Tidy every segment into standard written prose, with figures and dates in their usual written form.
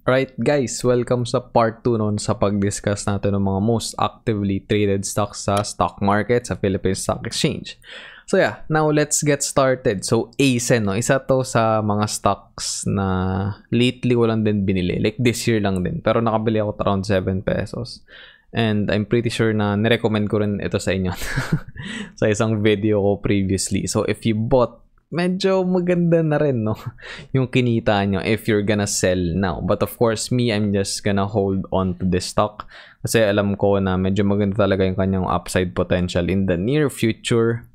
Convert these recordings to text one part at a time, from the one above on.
Right guys, welcome sa part 2 nun sa pag-discuss natin ng mga most actively traded stocks sa stock market sa Philippine Stock Exchange. So yeah, now let's get started. So ASEN, no, isa to sa mga stocks na lately ko lang din binili. Like this year lang din. Pero nakabili ako around 7 pesos. And I'm pretty sure na nirecommend ko rin ito sa inyo sa isang video ko previously. So if you bought, medyo maganda na rin, no? Yung kinita nyo if you're gonna sell now. But of course, me, I'm just gonna hold on to this stock. Kasi alam ko na medyo maganda talaga yung kanyang upside potential in the near future.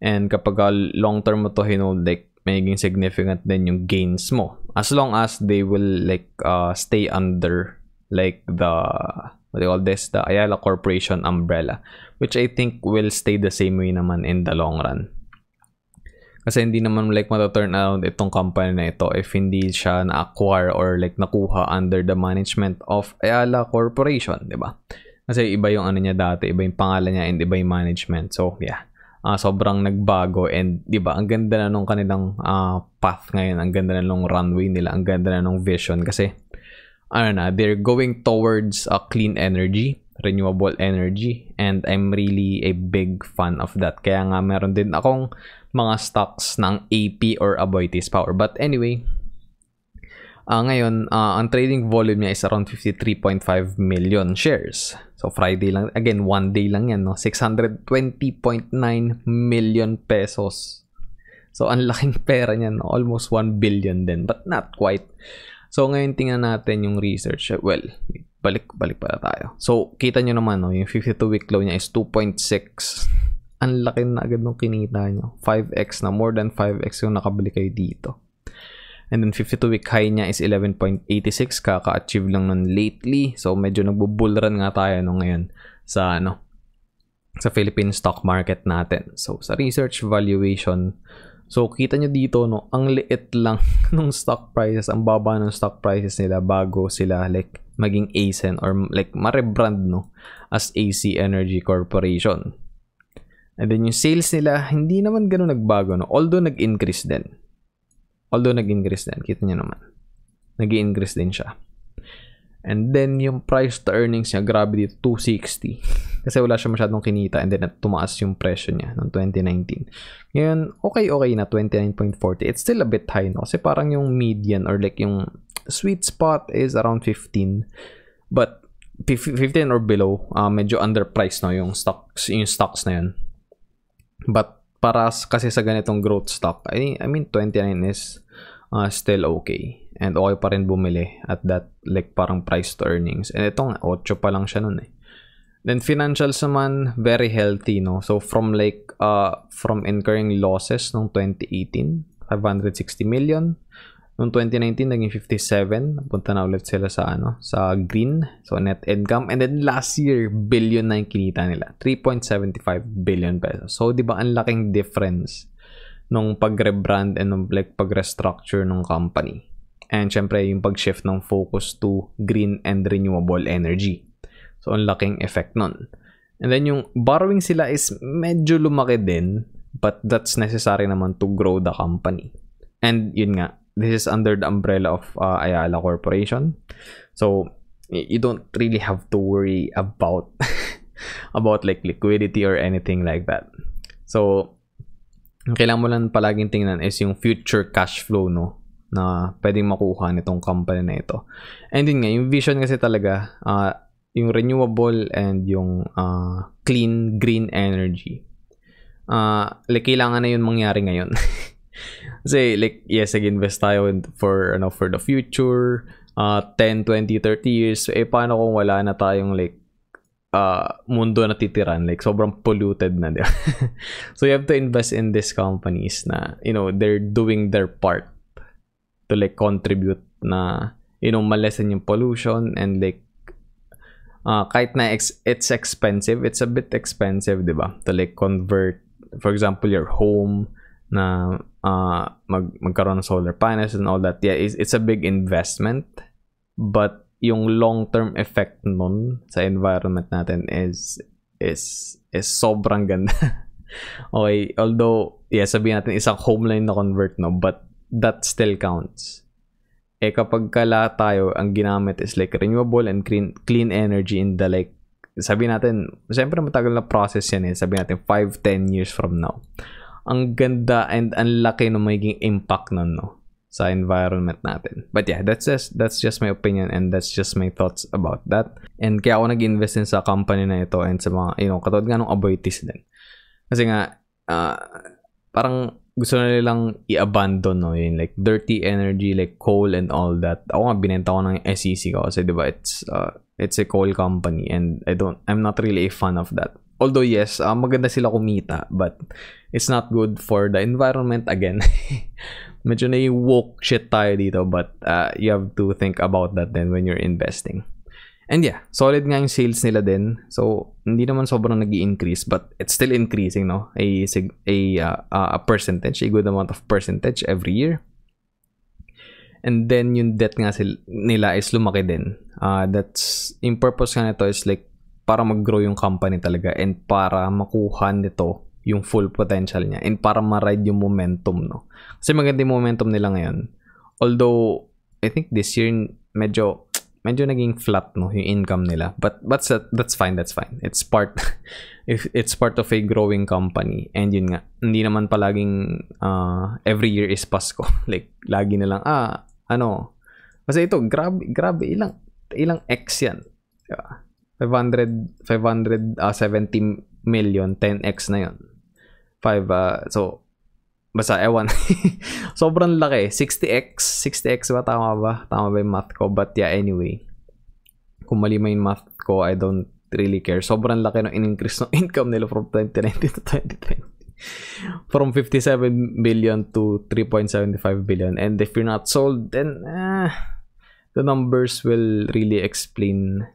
And kapag long term mo to hinold, like, magiging significant din yung gains mo. As long as they will, like, stay under, like, what do you call this? The Ayala Corporation umbrella. Which I think will stay the same way naman in the long run. Kasi hindi naman like mata-turn around itong company na ito if hindi siya na-acquire or like nakuha under the management of Ayala Corporation, di ba? Kasi iba yung ano niya dati, iba yung pangalan niya and iba yung management. So, yeah. Sobrang nagbago and di ba, ang ganda na nung kanilang path ngayon, ang ganda na nung runway nila, ang ganda na nung vision kasi they're going towards a clean energy, renewable energy, and I'm really a big fan of that. Kaya nga meron din akong mga stocks ng AP or Aboitiz Power. But anyway, ngayon, ang trading volume niya is around 53.5 million shares. So Friday lang, again, one day lang yan, no? 620.9 million pesos. So ang laking pera niyan, no? Almost 1 billion din, but not quite. So ngayon tingnan natin yung research. Well, balik pala tayo. So kita nyo naman, no? Yung 52-week low niya is 2.6. Ang laki na agad nung kinita nyo. 5x na. More than 5x yung nakabili kayo dito. And then 52-week high niya is 11.86. Kaka-achieve lang nun lately. So medyo nagbubullrun nga tayo no ngayon sa sa Philippine stock market natin. So sa research valuation, so kita nyo dito, no, ang liit lang ng stock prices, ang baba ng stock prices nila bago sila like maging ASEN or like ma-rebrand, no, as AC Energy Corporation. And then yung sales nila, hindi naman ganun nagbago, no? Although nag-increase din. Kita nyo naman. Nag-increase din siya. And then yung price to earnings niya, grabe dito, 260. Kasi wala siya masyadong kinita and then tumaas yung presyo niya noong 2019. Ngayon, okay na, 29.40. It's still a bit high, no? Kasi parang yung median or like yung sweet spot is around 15. But 15 or below, medyo underpriced, no? Yung stocks na yun. But para kasi sa ganitong growth stock, I mean 29 is still okay. And okay pa rin bumili at that like parang price to earnings. And ito nga, 8 pa lang siya nun eh. Then financials naman, very healthy, no? So from incurring losses noong 2018, 560 million. Noong 2019, naging 57. Punta na ulit sila sa sa green. So net income. And then last year, billion na yung kinita nila. 3.75 billion pesos. So di ba ang laking difference nung pag-rebrand and nung like pag-restructure ng company. And syempre yung pag-shift ng focus to green and renewable energy. So ang laking effect nun. And then yung borrowing sila is medyo lumaki din, but that's necessary naman to grow the company. And yun nga, this is under the umbrella of Ayala Corporation. So you don't really have to worry about about like liquidity or anything like that. So kailangan mo lang palaging tingnan is yung future cash flow, no, na pwedeng makuha nitong company na ito. And yun nga, yung vision kasi talaga yung renewable and yung clean green energy. Like kailangan na yun mangyari ngayon. Kasi like yes, invest tayo for the future, 10, 20, 30 years. Paano kung wala na tayong like mundo na titiran, like sobrang polluted na, di ba? So you have to invest in these companies na they're doing their part to like contribute na malesen yung pollution and like kahit na it's expensive, it's a bit expensive, di ba, to like convert for example your home na magkaroon ng solar panels and all that. Yeah, it's a big investment, but yung long-term effect nun sa environment natin is sobrang ganda. Okay, although yeah, sabihin natin isang home lang na convert, no, but that still counts. kapag kala tayo, ang ginamit is like renewable and clean energy in the like, sabi natin, siyempre matagal na process yan sabi natin 5-10 years from now. Ang ganda and ang laki ng magiging impact nun, no, sa environment natin. But yeah, that's just my opinion and that's just my thoughts about that. And kaya ako nag-invest din sa company na ito and sa mga, katulad nga ng Aboitiz din. Kasi nga, parang gusto na nilang i-abandon, no, yung like dirty energy like coal and all that. Ako nga binenta ko ng SEC ko kasi diba it's a coal company and I'm not really a fan of that. Although yes, maganda sila kumita but it's not good for the environment again. Medyo na-woke shit tayo dito but you have to think about that then when you're investing. And yeah, solid nga yung sales nila din. So, hindi naman sobrang nag-i-increase but it's still increasing, no? A percentage, a good amount of percentage every year. And then yung debt nga nila is lumaki din. That's yung purpose nga nito is like para mag-grow yung company talaga and para makuha nito yung full potential niya and para ma-ride yung momentum, no? Kasi maganda yung momentum nila ngayon. Although I think this year medyo naging flat, no, yung income nila, but that's fine. It's part of a growing company and yun nga, hindi naman palaging every year is Pasko. Like lagi na lang kasi ito grabe ilang X yan, diba? 570 million, 10x na yun. So basta ewan. Sobrang laki. 60x ba? Tama ba yung math ko? But yeah, anyway, kung mali man yung math ko, I don't really care. Sobrang laki ng in-increase ng income nila from 2019 to 2020. From 57 billion to 3.75 billion. And if you're not sold, then the numbers will really explain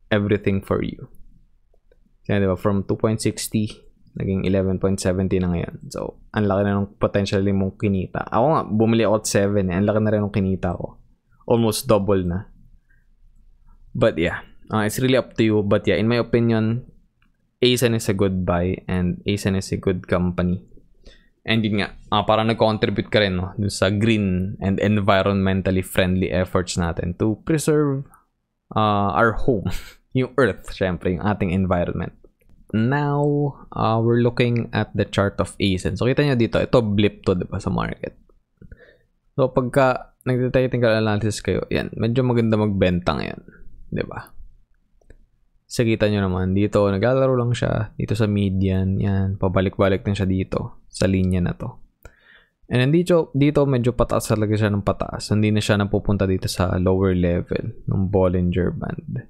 everything for you. Kaya diba, from 2.60 naging 11.70 na ngayon. So, ang laki na ng potentially mong kinita. Ako nga, bumili ako at 7 Ang laki na rin ng kinita ko. Almost double na. But yeah, it's really up to you. But yeah, in my opinion, ASEN is a good buy and ASEN is a good company. And yun nga, parang nag-contribute ka rin, no, dun sa green and environmentally friendly efforts natin to preserve our home. Yung earth, syempre, yung ating environment. Now, we're looking at the chart of ASEN. So, kita nyo dito, ito blip to, diba, sa market. So, pagka nag-technical analysis kayo, yan, medyo maganda magbenta ngayon, diba? So, kita nyo naman, dito, naglalaro lang siya, dito sa median, yan, pabalik-balik din siya dito, sa linya na to. And then dito medyo pataas talaga siya ng pataas. Hindi na siya napupunta dito sa lower level ng Bollinger Band.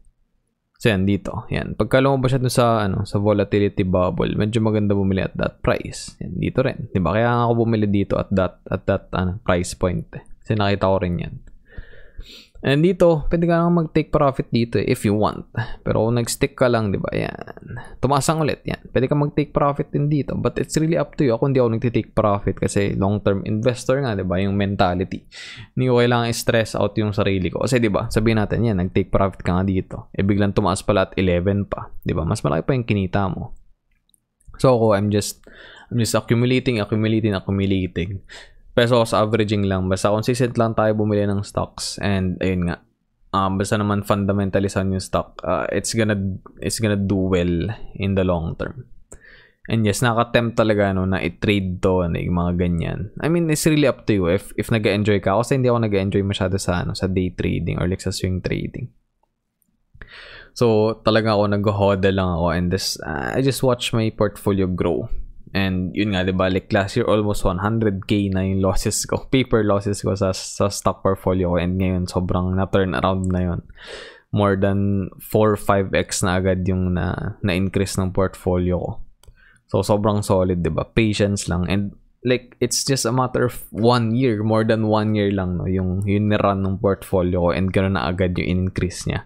So yan dito, yan. Pagka lumabas siya dun sa volatility bubble, medyo maganda bumili at that price. Yan dito rin. 'Di ba? Kaya nga ako bumili dito at that price point. Kasi nakita ko rin yan. And dito, pwede ka lang mag-take profit dito if you want. Pero kung nag-stick ka lang, 'di ba? Yan. Tumasang ulit yan. Pwede ka mag-take profit din dito, but it's really up to you. Ako hindi ako nag-take profit kasi long-term investor nga, 'di ba? Yung mentality. Hindi ko kailangan i-stress out yung sarili ko. Kasi 'di ba? Sabihin natin yan, nag-take profit ka nga dito. Biglang tumaas pala at 11 pa, 'di ba? Mas malaki pa yung kinita mo. So ako, I'm just accumulating. Pesos averaging lang. Basta consistent lang tayo bumili ng stocks. And ayun nga. Basta naman fundamentalisan yung stock. It's gonna do well in the long term. And yes, nakatempt talaga na i-trade to, yung mga ganyan. I mean, it's really up to you if nag-enjoy ka. Kasi hindi ako nag-enjoy masyado sa day trading or like sa swing trading. So, talaga ako nag-hodl lang ako and I just watch my portfolio grow. And yun nga, diba, like last year, almost 100k na yung losses ko, paper losses ko sa stock portfolio ko. And ngayon, sobrang na-turn around na yun. More than 4-5x na agad yung na-increase ng portfolio ko. So, sobrang solid, diba? Patience lang. And like, it's just a matter of 1 year, more than 1 year lang, no? Yung nirun ng portfolio ko and gano'n na agad yung increase niya.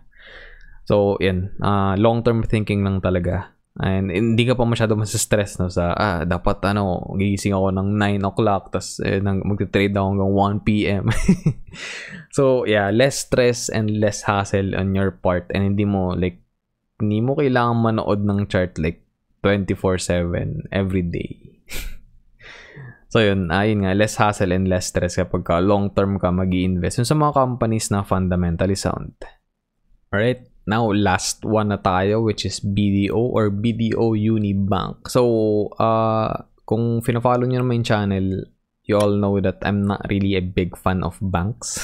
So, yan. Long-term thinking lang talaga. And hindi ka pa masyado masistress, no, sa dapat gigising ako ng 9 o'clock tas magte-trade ako hanggang 1 p.m. So yeah, less stress and less hassle on your part and hindi mo kailangan manood ng chart like 24/7 every day. So yun, ayun nga, less hassle and less stress kapag long term ka mag-i-invest sa mga companies na fundamentally sound. Alright, now last one na tayo, which is BDO or BDO Unibank. So, kung fina-follow nyo naman yung channel, you all know that I'm not really a big fan of banks.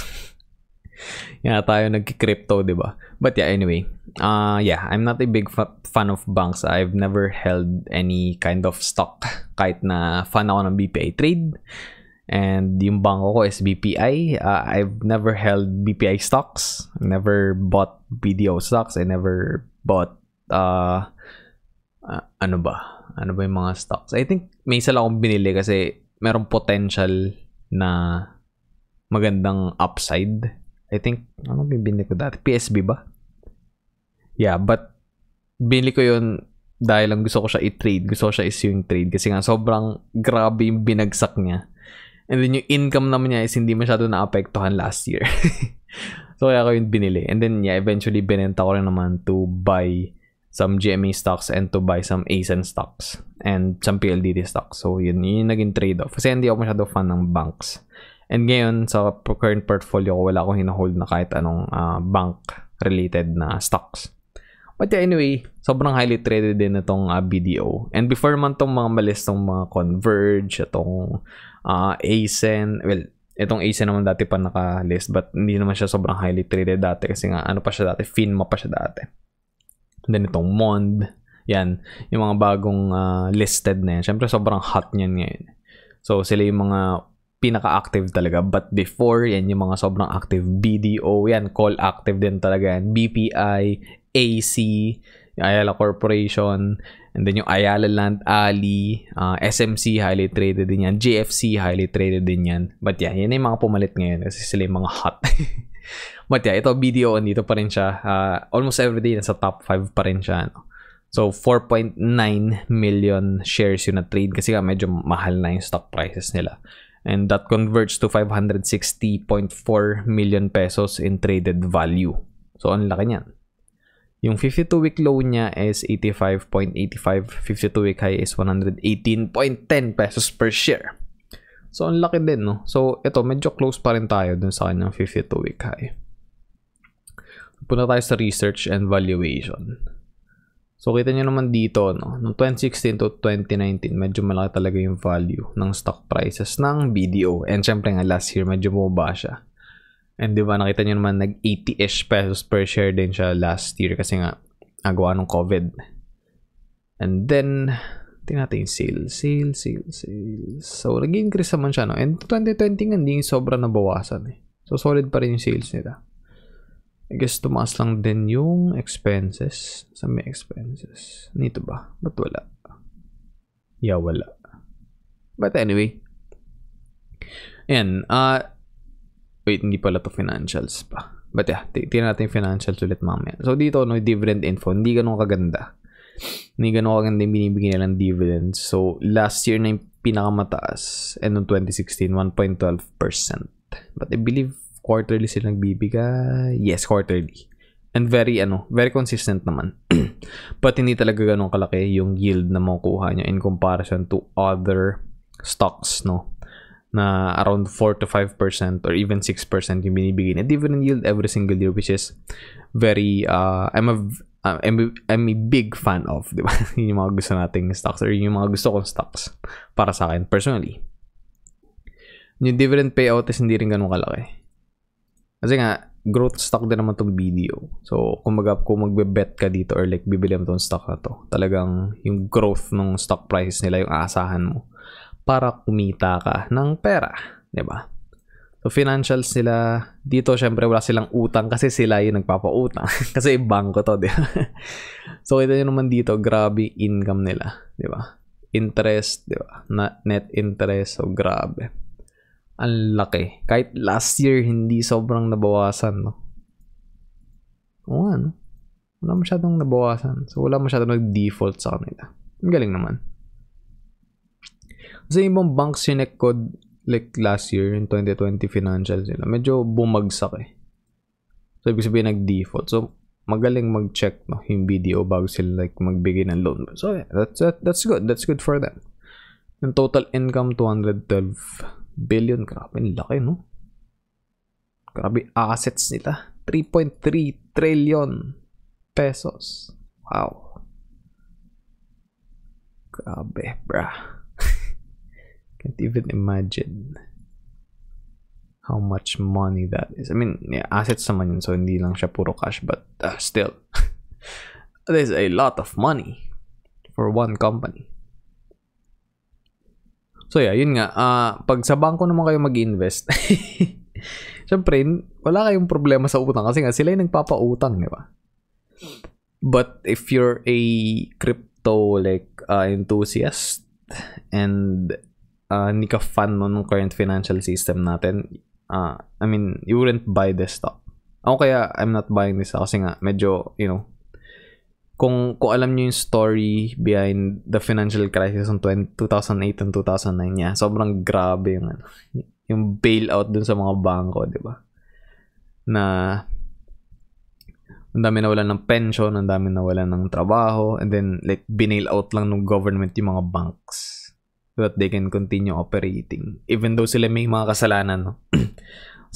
Yeah, tayo nag-crypto, diba? But yeah, anyway. I'm not a big fan of banks. I've never held any kind of stock. Kahit na fan ako ng BPI trade. And yung bangko ko is BPI. I've never held BPI stocks. I never bought BDO stocks. I never bought, ano ba yung mga stocks? I think may isa lang akong binili kasi merong potential na magandang upside. I think, ano binili ko dati? PSB ba? Yeah, but binili ko yun dahil lang gusto ko siya i-trade. Gusto ko siya i-swing trade kasi nga sobrang grabe yung binagsak niya. And then yung income naman niya is hindi masyado naapektuhan last year. So kaya ko yung binili. And then yeah, eventually binenta ko rin naman to buy some GMA stocks and to buy some ASEN stocks and some PLDT stocks. So yun yung naging trade-off. Kasi hindi ako masyado fan ng banks. And ngayon, sa current portfolio ko, wala akong hinahold na kahit anong bank-related na stocks. But yeah, anyway, sobrang highly traded din itong BDO. And before naman itong mga malis, itong mga Converge, itong ASEN, well, itong ASEN naman dati pa naka-list, but hindi naman siya sobrang highly traded dati kasi nga, ano pa siya dati, FINMA pa siya dati. And then itong MOND, yan, yung mga bagong listed na yan. Siyempre, sobrang hot niyan ngayon. So, sila yung mga pinaka-active talaga. But before, yan yung mga sobrang active. BDO, yan, call active din talaga yan. BPI, AC, Ayala Corporation, and then yung Ayala Land Ali, SMC, highly traded din yan. JFC, highly traded din yan. But yeah, yan yung mga pumalit ngayon kasi sila yung mga hot. But yeah, ito BDO, andito pa rin siya. Almost every day, nasa top 5 pa rin siya. No? So, 4.9 million shares yung na-trade kasi nga medyo mahal na yung stock prices nila. And that converts to 560.4 million pesos in traded value. So, ang laki niyan. Yung 52-week low niya is 85.85. 52-week high is 118.10 pesos per share. So, ang laki din, no? So, ito, medyo close pa rin tayo dun sa kanyang 52-week high. Punta tayo sa research and valuation. So, kita nyo naman dito, no? Noong 2016 to 2019, medyo malaki talaga yung value ng stock prices ng BDO. And syempre nga, last year, medyo bumaba siya. And di ba, nakita nyo naman, nag-80-ish pesos per share din siya last year kasi nga, nagawa ng COVID. And then, tingnan natin yung sales. So, nag-increase naman siya, no? And 2020 nga, hindi sobra nabawasan, eh. So, solid pa rin yung sales nila. I guess tumaas lang din yung expenses. Sa may expenses. Nito ba? Ba't wala? Yeah, wala. But anyway. Ayan. Wait, hindi pala to financials pa. But yeah, tingnan natin yung financials ulit mamaya. So dito, no, dividend info. Hindi ganun kaganda. Hindi ganun kaganda yung binibigyan nilang dividends. So last year na yung pinakamataas. And noong 2016, 1.12%. But I believe quarterly sila nagbibigay. Yes, quarterly. And very consistent naman. But hindi talaga ganun kalaki yung yield na makukuha niya in comparison to other stocks, no? Na around 4 to 5% or even 6% yung binibigay na dividend yield every single year, which is very, I'm a big fan of, di ba? Yung mga gusto nating stocks or yung mga gusto kong stocks para sa akin, personally. Yung dividend payout is hindi rin ganun kalaki. Kasi nga, growth stock din naman itong BDO. So, kung magbe-bet ka dito or like bibili mo itong stock na to, talagang yung growth ng stock prices nila yung aasahan mo para kumita ka ng pera. Diba? So, financials nila, dito syempre wala silang utang kasi sila yung nagpapautang. Kasi bangko to, diba? So, kita nyo naman dito, grabe income nila. Diba? Interest, diba? Net interest, so grabe. Ang laki. Kahit last year, hindi sobrang nabawasan, no? Oo nga, no? Wala masyadong nabawasan. So, wala masyadong nag-default sa kanila. Ang galing naman. Kasi yung ibang banks yung code like last year, in 2020 financials nila, medyo bumagsak eh. So, ibig sabihin nag-default. So, magaling mag-check, no? Yung BDO bago sila like magbigay ng loan. So, yeah, that's good. That's good for them. Yung total income, 212 billion. Grabe, laki, no? Grabe, assets nila. 3.3 trillion pesos. Wow. Grabe, brah. Can't even imagine how much money that is. I mean, yeah, assets naman yun, so hindi lang siya puro cash, but still. There's a lot of money for one company. So yeah, yun nga. Pag sa bangko naman kayo mag-invest, syempre, wala kayong problema sa utang kasi nga sila yung nagpapautang, di ba? But if you're a crypto enthusiast and hindi ka fan ng current financial system natin, I mean, you wouldn't buy this stock. Ako kaya I'm not buying this kasi nga medyo, you know, kung alam niyo yung story behind the financial crisis in 2008 and 2009, yeah, sobrang grabe yung bailout dun sa mga bangko, di ba? Na ang dami nawalan ng pension, ang dami nawalan ng trabaho, and then like binail out lang ng government yung mga banks so that they can continue operating. Even though sila may mga kasalanan, no?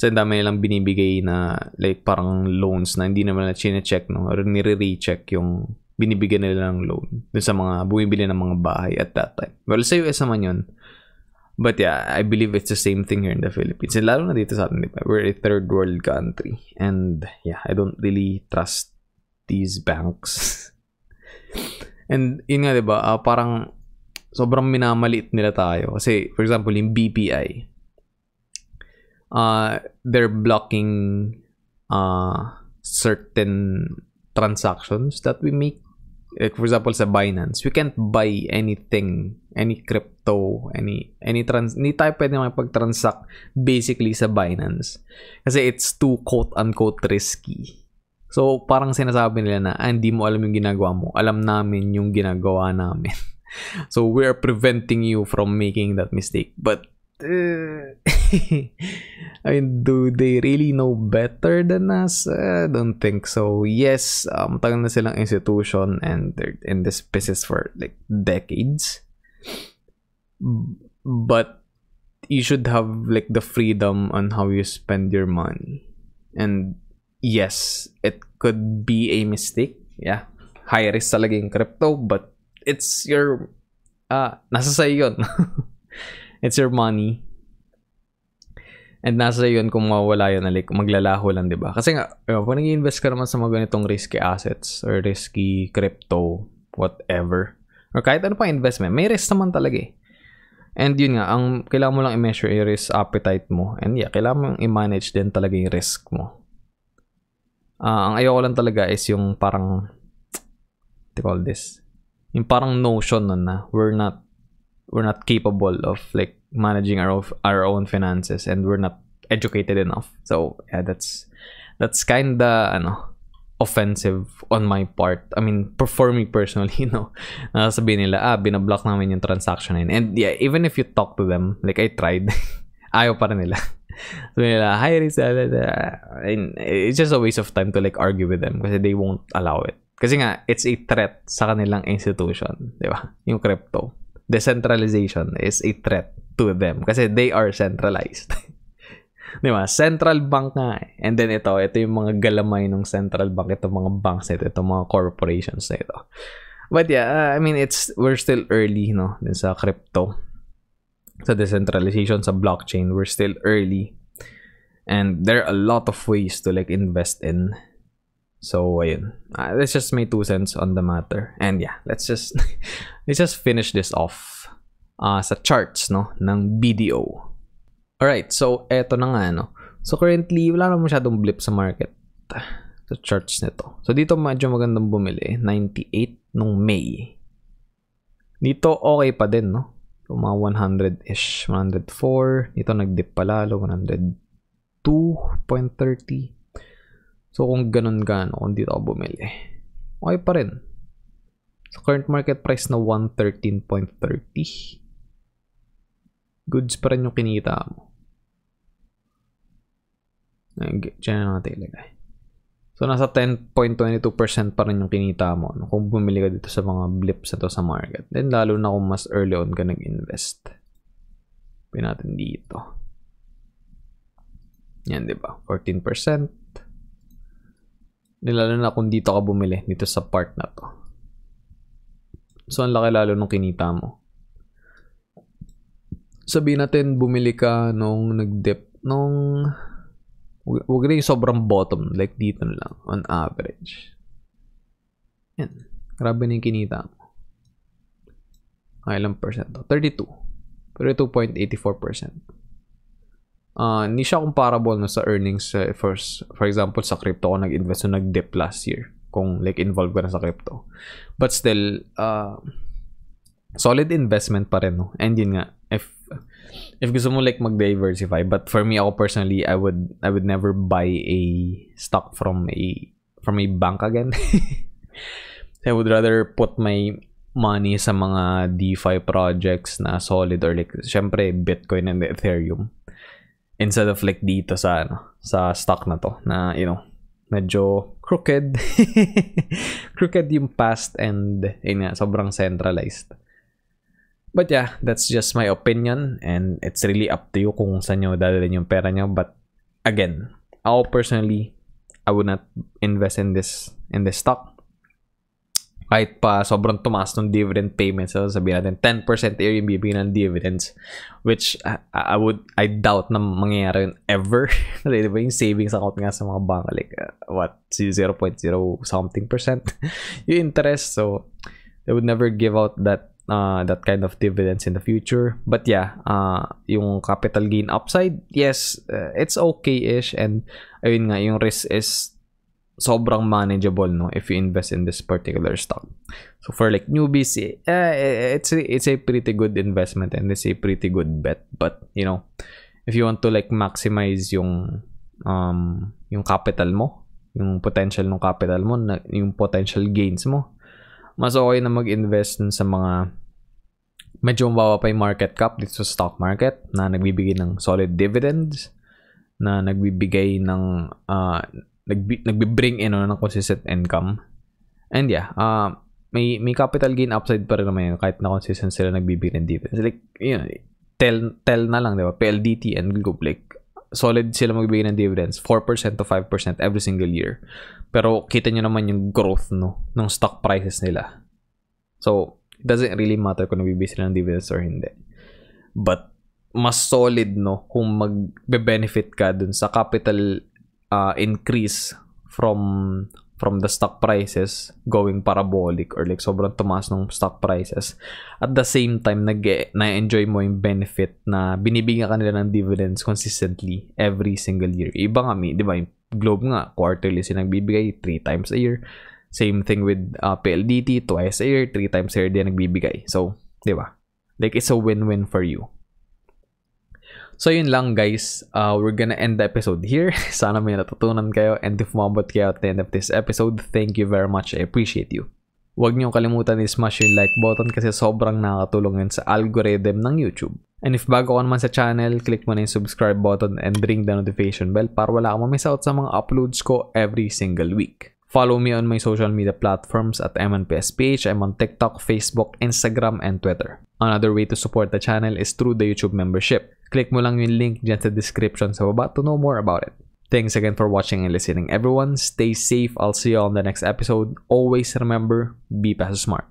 So ang dami nilang binibigay na like parang loans na hindi naman na chine-check, no? Or nire-recheck yung binibigyan nila ng loan dun sa mga bumibili ng mga bahay at that time. Well, sa US naman yun. But yeah, I believe it's the same thing here in the Philippines. And lalo na dito sa atin, diba? We're a third world country. And yeah, I don't really trust these banks. And yun nga, diba? Parang sobrang minamaliit nila tayo. Kasi, for example, yung BPI, they're blocking certain transactions that we make. Like for example sa Binance, we can't buy anything, any crypto, any hindi tayo pwede makipag-transact basically sa Binance kasi it's too quote-unquote risky. So parang sinasabi nila na hindi mo alam yung ginagawa mo, alam namin yung ginagawa namin. So we are preventing you from making that mistake. But I mean, do they really know better than us? I don't think so. Yes, matagal na silang institution and they're in this business for like decades. But you should have like the freedom on how you spend your money. And yes, it could be a mistake. Yeah, high risk talaga yung crypto, but it's your nasa sa'yo yun. It's your money. And nasa yun kung mawala yun na like maglalaho lang, diba? Kasi nga, pag nag-invest ka naman sa mga ganitong risky assets or risky crypto, whatever, or kahit ano pa investment, may risk naman talaga eh. And yun nga, ang kailangan mo lang i-measure yung risk appetite mo. And yeah, kailangan mo i-manage din talaga yung risk mo. Ang ayoko lang talaga is yung parang, what do you call this? Yung parang notion nun na we're not capable of like managing our own finances and we're not educated enough. So yeah, that's kinda offensive on my part. I mean, for me personally, you know, sabihin nila binablock namin yung transaction na yun. And yeah, even if you talk to them, like I tried, ayaw pa rin nila. Sabihin nila, hi Rizal, it's just a waste of time to like argue with them kasi they won't allow it. Kasi nga, it's a threat sa kanilang institution, di ba? Yung crypto. Decentralization is a threat to them kasi they are centralized. Di ba? Central bank nga eh. And then ito yung mga galamay ng central bank, ito mga banks nito, ito mga corporations na ito. But yeah, I mean, we're still early, no? Din sa crypto. Sa decentralization, sa blockchain, we're still early. And there are a lot of ways to like invest in. So ayun, let's just make 2 cents on the matter. And yeah, let's just finish this off sa charts, no, ng BDO. Alright, so eto na nga, no. So currently, wala na masyadong blip sa market sa charts nito. So dito medyo magandang bumili, 98 nung May. Dito okay pa din, no. So mga 100-ish, 104. Dito nag-dip palalo, 102.30. So, kung ganun kung dito ako bumili, okay pa rin. So, current market price na 113.30. Goods pa rin yung kinita mo. Diyan na natin ilagay. So, So, nasa 10.22% pa rin yung kinita mo kung bumili ka dito sa mga blips na to sa market. Then, lalo na kung mas early on ka nag-invest. Pin natin dito. Yan, di ba? 14%. Then, lalo na kung dito ka bumili dito sa part na to. So, ang laki lalo nung kinita mo. Sabihin natin, bumili ka nung nag-dip, nung... Huwag na yung sobrang bottom, like dito na lang, on average. Yan. Grabe na yung kinita mo. Ilang percent to? 32. 32.84%. Hindi siya comparable na sa earnings. For example, sa crypto, kung nag-invest o nag-dip last year. Kung like involved ka na sa crypto. But still, solid investment pa rin, no? And yun nga, if gusto mo like mag-diversify, but for me, ako personally, I would never buy a stock from a bank again. I would rather put my money sa mga DeFi projects na solid, or like syempre Bitcoin and Ethereum, instead of like dito sa stock na to na, you know, medyo crooked. Crooked yung past, and yun nga, sobrang centralized. But yeah, that's just my opinion, and it's really up to you kung saan nyo dadalhin yung pera nyo. But again, ako personally, I would not invest in this stock. Kahit pa sobrang tumaas ng dividend payments, so sabihin natin 10% a year yung bibigyan ng dividends, which I doubt na mangyayari yun ever. Kasi diba yung savings account nga sa mga bank, like 0.0 something percent yung interest, so they would never give out that kind of dividends in the future. But yeah, yung capital gain upside, yes, it's okay-ish, and ayun nga, yung risk is sobrang manageable, no, if you invest in this particular stock. So for like newbies, it's a pretty good investment, and it's a pretty good bet. But you know, if you want to like maximize yung capital mo, yung potential ng capital mo, yung potential gains mo, mas okay na mag-invest sa mga medyo mababa pa yung market cap dito sa stock market na nagbibigay ng solid dividends, na nagbibigay ng nagbi-bring in ng consistent income. And yeah, may capital gain upside pa rin naman yun kahit na consistent sila nagbibigay ng dividends. Like, you know, tell na lang, diba? PLDT and Group, like, solid sila magbibigay ng dividends, 4% to 5% every single year. Pero kita nyo naman yung growth, no, ng stock prices nila. So, it doesn't really matter kung nagbibigay sila ng dividends or hindi. But, mas solid, no, kung magbe-benefit ka dun sa capital increase from the stock prices going parabolic, or like sobrang tumaas ng stock prices, at the same time na-enjoy mo yung benefit na binibigyan ka nila ng dividends consistently every single year. Iba nga, di ba, yung Globe nga quarterly sila nagbibigay 3 times a year. Same thing with PLDT, twice a year, 3 times a year din nagbibigay. So, di ba, like it's a win-win for you. So, yun lang, guys. We're gonna end the episode here. Sana may natutunan kayo. And if umabot kayo at the end of this episode, thank you very much. I appreciate you. Huwag niyong kalimutan i-smash yung like button kasi sobrang nakakatulong yun sa algorithm ng YouTube. And if bago ka naman sa channel, click mo na yung subscribe button and ring the notification bell para wala kang mamiss out sa mga uploads ko every single week. Follow me on my social media platforms at MNPSPH. I'm on TikTok, Facebook, Instagram, and Twitter. Another way to support the channel is through the YouTube membership. Click mo lang yung link dyan sa description sa baba to know more about it. Thanks again for watching and listening, everyone. Stay safe. I'll see you on the next episode. Always remember, be Peso smart.